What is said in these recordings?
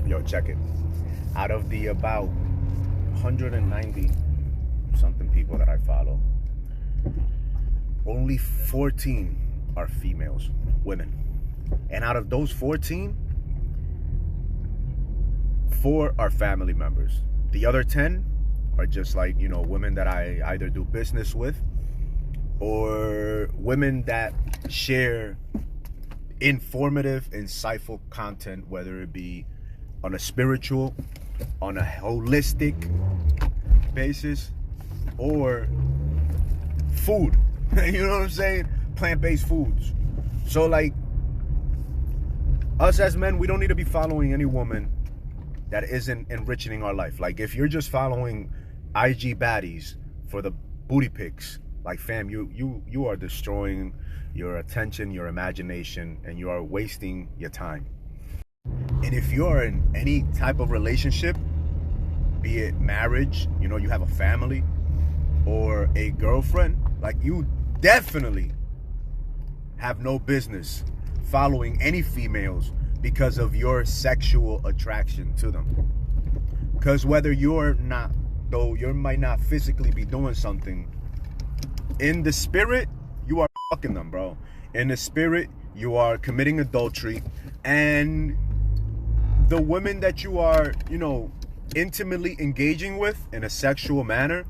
Yo, check it. Out of the about 190 something people that I follow, only 14 are females, women. And out of those 14, 4 are family members. The other 10 are just like, you know, women that I either do business with or women that share informative, insightful content, whether it be on a spiritual, on a holistic basis, or food. You know what I'm saying? Plant-based foods. So like, us as men, we don't need to be following any woman that isn't enriching our life. Like, if you're just following IG baddies for the booty pics, like, fam, you are destroying your attention, your imagination, and you are wasting your time. And if you're in any type of relationship, be it marriage, you know, you have a family, or a girlfriend, like, you definitely have no business following any females because of your sexual attraction to them. Because whether you're not, though you might not physically be doing something, in the spirit, you are fucking them, bro. In the spirit, you are committing adultery. And the women that you are, you know, intimately engaging with in a sexual manner,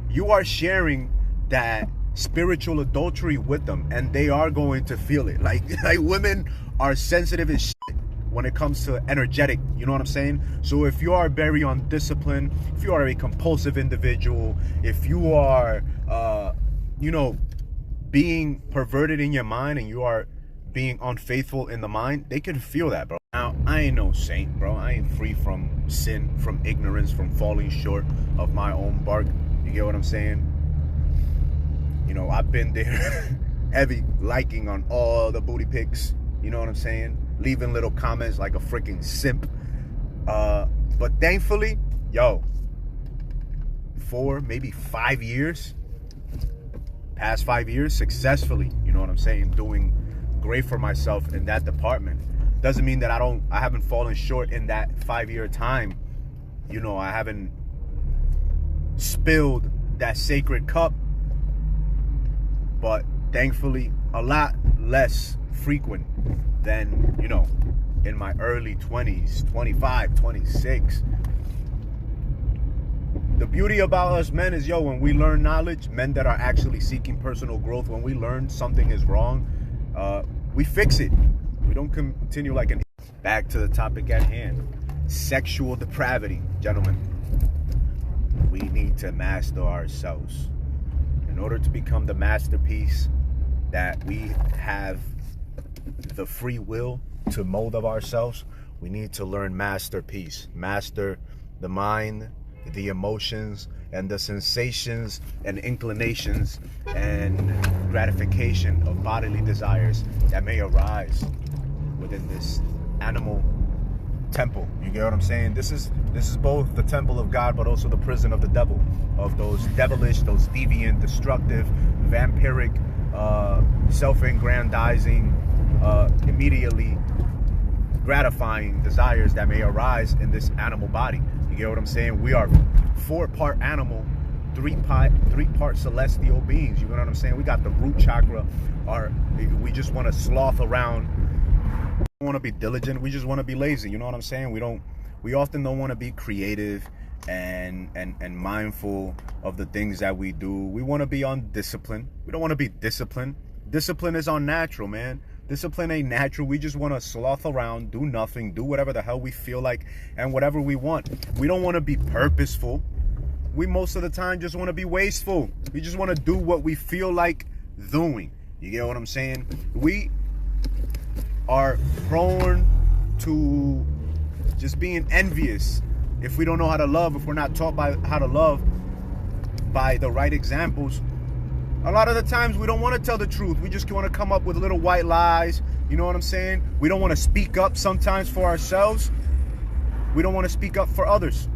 you are sharing that spiritual adultery with them, and they are going to feel it. Like women are sensitive as shit when it comes to energetic, you know what I'm saying? So if you are very undisciplined, if you are a compulsive individual, if you are you know, being perverted in your mind, and you are being unfaithful in the mind, they can feel that, bro. Now, I ain't no saint, bro. I ain't free from sin, from ignorance, from falling short of my own bark. You get what I'm saying? You know, I've been there heavy liking on all the booty pics. You know what I'm saying? Leaving little comments like a freaking simp. But thankfully, yo, 4, maybe 5 years, past 5 years, successfully, you know what I'm saying, doing great for myself in that department. Doesn't mean that I haven't fallen short in that 5-year time. You know, I haven't spilled that sacred cup, but thankfully a lot less frequent than, you know, in my early 20s, 25, 26. The beauty about us men is, yo, when we learn knowledge, men that are actually seeking personal growth, when we learn something is wrong, we fix it. We don't continue like an... Back to the topic at hand. Sexual depravity, gentlemen. We need to master ourselves. In order to become the masterpiece that we have the free will to mold of ourselves, we need to learn masterpiece. Master the mind, the emotions, and the sensations and inclinations and gratification of bodily desires that may arise within this animal temple. You get what I'm saying? This is both the temple of God, but also the prison of the devil, of those devilish, those deviant, destructive, vampiric, self-aggrandizing, immediately gratifying desires that may arise in this animal body. You get what I'm saying? We are 4-part animal, 3-part celestial beings. You know what I'm saying? We got the root chakra. We just want to sloth around. We don't want to be diligent. We just want to be lazy. You know what I'm saying? We often don't want to be creative and mindful of the things that we do. We want to be undisciplined. We don't want to be disciplined. Discipline is unnatural, man. Discipline ain't natural. We just want to sloth around, do nothing, do whatever the hell we feel like, and whatever we want. We don't want to be purposeful. We most of the time just want to be wasteful. We just want to do what we feel like doing. You get what I'm saying? We are prone to just being envious if we don't know how to love, if we're not taught by how to love by the right examples. A lot of the times we don't want to tell the truth. We just want to come up with little white lies. You know what I'm saying? We don't want to speak up sometimes for ourselves. We don't want to speak up for others.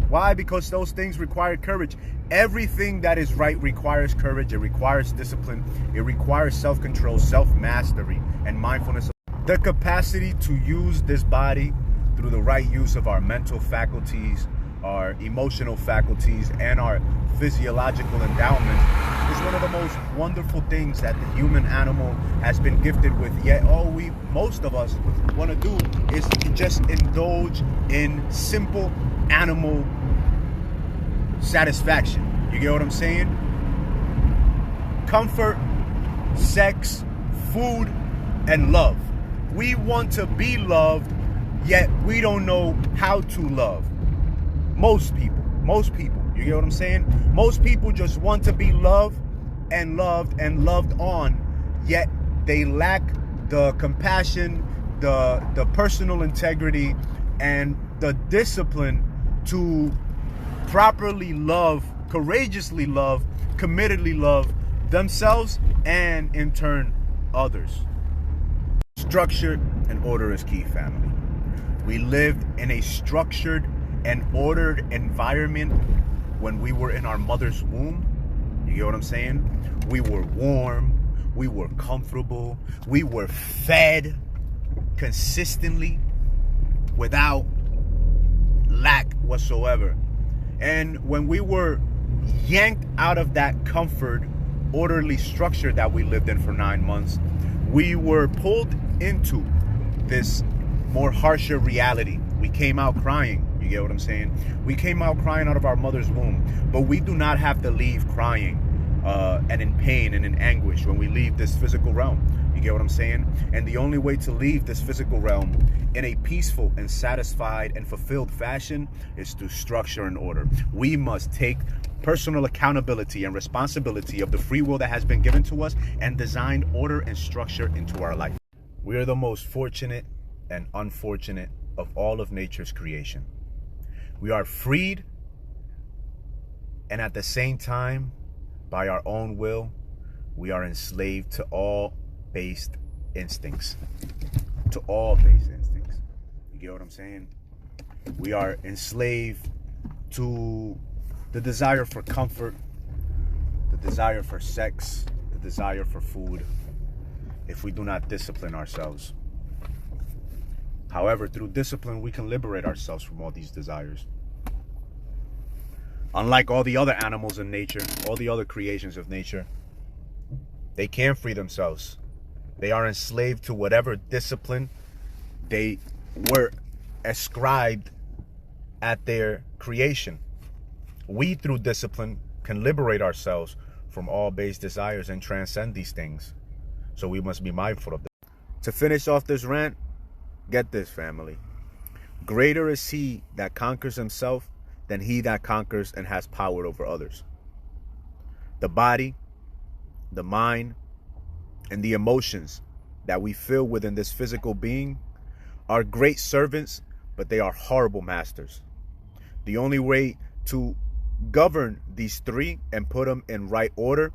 Why? Because those things require courage. Everything that is right requires courage. It requires discipline. It requires self-control, self-mastery, and mindfulness. The capacity to use this body through the right use of our mental faculties, our emotional faculties, and our physiological endowments is one of the most wonderful things that the human animal has been gifted with. Yet most of us want to do is just indulge in simple animal satisfaction. You get what I'm saying? Comfort, sex, food, and love. We want to be loved, yet we don't know how to love. Most people, you get what I'm saying? Most people just want to be loved and loved on, yet they lack the compassion, the personal integrity, and the discipline to properly love, courageously love, committedly love themselves and in turn others. Structure and order is key, family. We lived in a structured and ordered environment when we were in our mother's womb. You get what I'm saying? We were warm, we were comfortable, we were fed consistently without lack whatsoever. And when we were yanked out of that comfort, orderly structure that we lived in for 9 months, we were pulled into this more harsher reality. We came out crying. You get what I'm saying? We came out crying out of our mother's womb, but we do not have to leave crying and in pain and in anguish when we leave this physical realm. You get what I'm saying? And the only way to leave this physical realm in a peaceful and satisfied and fulfilled fashion is through structure and order. We must take personal accountability and responsibility of the free will that has been given to us and design order and structure into our life. We are the most fortunate and unfortunate of all of nature's creation. We are freed, and at the same time, by our own will, we are enslaved to all based instincts. To all based instincts. You get what I'm saying? We are enslaved to the desire for comfort, the desire for sex, the desire for food, if we do not discipline ourselves. However, through discipline, we can liberate ourselves from all these desires. Unlike all the other animals in nature, all the other creations of nature, they can't free themselves. They are enslaved to whatever discipline they were ascribed at their creation. We, through discipline, can liberate ourselves from all base desires and transcend these things. So we must be mindful of them. To finish off this rant, get this, family. Greater is he that conquers himself than he that conquers and has power over others. The body, the mind, and the emotions that we feel within this physical being are great servants, but they are horrible masters. The only way to govern these three and put them in right order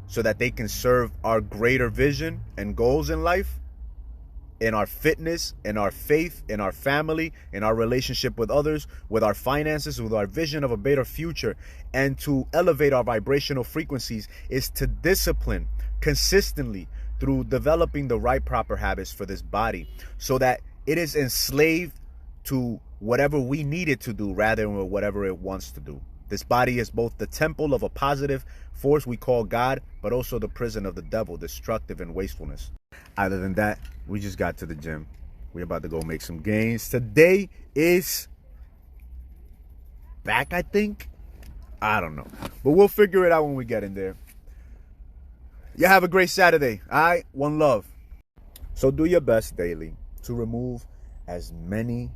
so that they can serve our greater vision and goals in life, in our fitness, in our faith, in our family, in our relationship with others, with our finances, with our vision of a better future, and to elevate our vibrational frequencies, is to discipline consistently through developing the right proper habits for this body so that it is enslaved to whatever we need it to do rather than whatever it wants to do. This body is both the temple of a positive force we call God, but also the prison of the devil, destructive and wastefulness. Other than that, we just got to the gym. We're about to go make some gains. Today is back, I think. I don't know. But we'll figure it out when we get in there. You have a great Saturday. All right? One love. So do your best daily to remove as many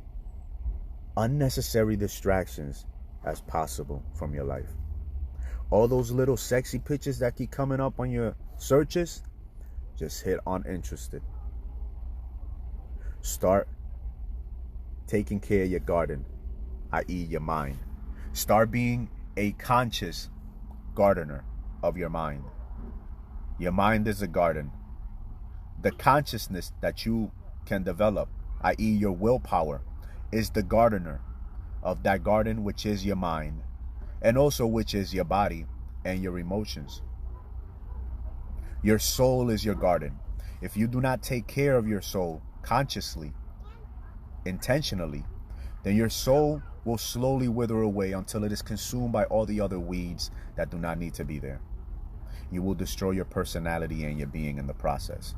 unnecessary distractions as possible from your life. All those little sexy pictures that keep coming up on your searches, just hit uninterested. Start taking care of your garden, i.e. your mind. Start being a conscious gardener of your mind. Your mind is a garden. The consciousness that you can develop, i.e. your willpower, is the gardener of that garden, which is your mind, and also which is your body and your emotions. Your soul is your garden. If you do not take care of your soul consciously, intentionally, then your soul will slowly wither away until it is consumed by all the other weeds that do not need to be there. You will destroy your personality and your being in the process.